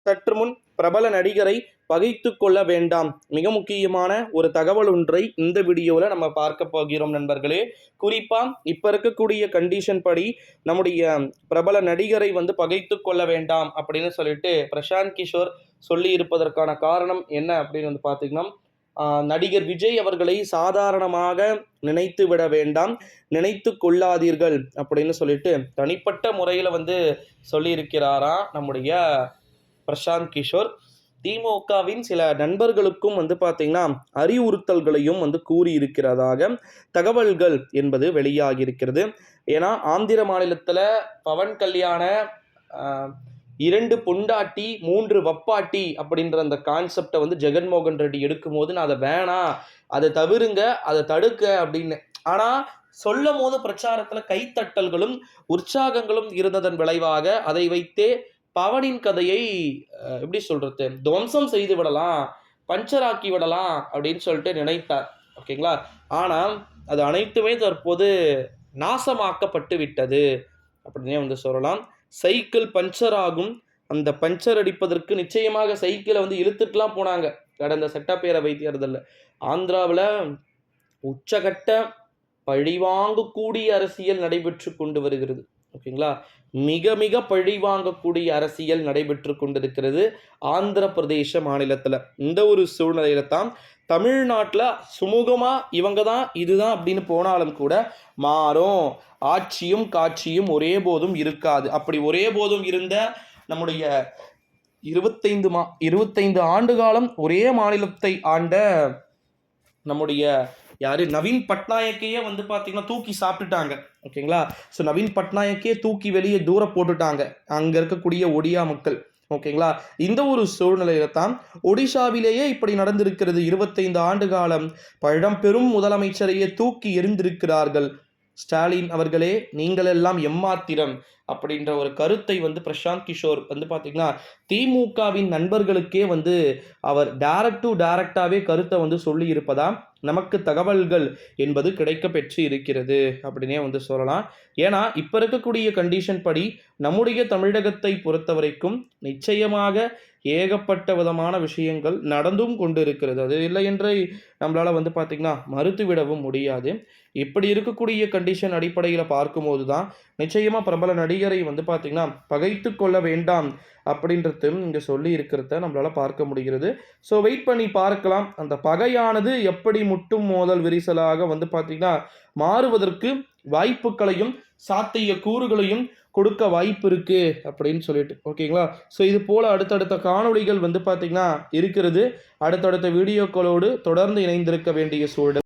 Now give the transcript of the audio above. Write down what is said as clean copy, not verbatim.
சற்று முன் பிரபல நடிகரை பகைத்து கொள்ள வேண்டாம். மிக முக்கியமான ஒரு தகவல் ஒன்றை இந்த வீடியோவில் நம்ம பார்க்க போகிறோம் நண்பர்களே. குறிப்பாக இப்போ இருக்கக்கூடிய கண்டிஷன் படி நம்முடைய பிரபல நடிகரை பகைத்து கொள்ள வேண்டாம் அப்படின்னு சொல்லிட்டு பிரசாந்த் கிஷோர் சொல்லி இருப்பதற்கான காரணம் என்ன அப்படின்னு பார்த்தீங்கன்னா, நடிகர் விஜய் அவர்களை சாதாரணமாக நினைத்து விட வேண்டாம், நினைத்து கொள்ளாதீர்கள் அப்படின்னு சொல்லிட்டு தனிப்பட்ட முறையில் சொல்லியிருக்கிறாராம் நம்முடைய பிரசாந்த் கிஷோர். திமுகவின் சில நண்பர்களுக்கும் பார்த்தீங்கன்னா அறிவுறுத்தல்களையும் கூறியிருக்கிறதாக தகவல்கள் என்பது வெளியாகி இருக்கிறது. ஏன்னா ஆந்திர மாநிலத்தில் பவன் கல்யாண 2 பொண்டாட்டி 3 வப்பாட்டி அப்படின்ற அந்த கான்செப்டை ஜெகன்மோகன் ரெட்டி எடுக்கும்போது நான் அதை வேணாம், அதை தவிருங்க, அதை தடுக்க அப்படின்னு. ஆனால் சொல்லும் போது பிரச்சாரத்தில் கைத்தட்டல்களும் உற்சாகங்களும் இருந்ததன் விளைவாக அதை வைத்தே பவனின் கதையை எப்படி சொல்றது, துவம்சம் செய்து விடலாம், பஞ்சராக்கி விடலாம் அப்படின்னு சொல்லிட்டு நினைத்தார். ஓகேங்களா. ஆனால் அது அனைத்துமே தற்போது நாசமாக்கப்பட்டு விட்டது அப்படின்னே சொல்லலாம். சைக்கிள் பஞ்சர் ஆகும். அந்த பஞ்சர் அடிப்பதற்கு நிச்சயமாக சைக்கிளை இழுத்துட்டுலாம் போனாங்க கடந்த சட்டப்பேரவை தேர்தலில். ஆந்திராவில் உச்சகட்ட பழிவாங்கக்கூடிய அரசியல் நடைபெற்று கொண்டு வருகிறது. ஓகேங்களா. மிக மிக பழிவாங்கக்கூடிய அரசியல் நடைபெற்று கொண்டிருக்கிறது ஆந்திர பிரதேச மாநிலத்தில். இந்த ஒரு சூழ்நிலையில தான் தமிழ்நாட்டில் சுமூகமாக இவங்க தான் இதுதான் அப்படின்னு போனாலும் கூட மாறும். ஆட்சியும் காட்சியும் ஒரே போதும் இருக்காது. அப்படி ஒரே போதும் இருந்த நம்முடைய 25 ஆண்டு காலம் ஒரே மாநிலத்தை ஆண்ட நம்முடைய நவீன் பட்நாயக்கையே பார்த்தீங்கன்னா தூக்கி சாப்பிட்டுட்டாங்க. ஓகேங்களா. ஸோ நவீன் பட்நாயக்கே தூக்கி வெளியே தூர போட்டுட்டாங்க அங்கே இருக்கக்கூடிய ஒடியா மக்கள். ஓகேங்களா. இந்த ஒரு சூழ்நிலையில தான் ஒடிஷாவிலேயே இப்படி நடந்திருக்கிறது. 25 ஆண்டு காலம் பழம்பெரும் முதலமைச்சரையே தூக்கி எறிந்திருக்கிறார்கள். ஸ்டாலின் அவர்களே, நீங்கள் எல்லாம் எம்மாத்திரம் அப்படின்ற ஒரு கருத்தை பிரசாந்த் கிஷோர் பார்த்தீங்கன்னா திமுகவின் நண்பர்களுக்கே அவர் டைரக்டாகவே கருத்தை சொல்லி இருப்பதா நமக்கு தகவல்கள் என்பது கிடைக்க பெற்று இருக்கிறது அப்படின்னே சொல்லலாம். ஏன்னா இப்போ இருக்கக்கூடிய கண்டிஷன் படி நம்முடைய தமிழகத்தை பொறுத்த வரைக்கும் நிச்சயமாக ஏகப்பட்ட விதமான விஷயங்கள் நடந்தும் கொண்டு இருக்கிறது. அது இல்லை என்று நம்மளால் பார்த்தீங்கன்னா மறுத்துவிடவும் முடியாது. இப்படி இருக்கக்கூடிய கண்டிஷன் அடிப்படையில் பார்க்கும்போது தான் நிச்சயமாக பிரபல நடிகரை பார்த்தீங்கன்னா பகைத்து கொள்ள வேண்டாம் அப்படின்றது இங்கே சொல்லி இருக்கிறத நம்மளால் பார்க்க முடிகிறது. ஸோ வெயிட் பண்ணி பார்க்கலாம். அந்த பகையானது எப்படி முட்டும் மோதல் விரிசலாக பார்த்தீங்கன்னா மாறுவதற்கு வாய்ப்புகளையும் சாத்திய கூறுகளையும் கொடுக்க வாய்ப்பு இருக்கு அப்படின்னு சொல்லிட்டு. ஓகேங்களா. ஸோ இது போல் அடுத்தடுத்த காணொளிகள் பார்த்தீங்கன்னா இருக்கிறது. அடுத்தடுத்த வீடியோக்களோடு தொடர்ந்து இணைந்திருக்க வேண்டிய சூழல்.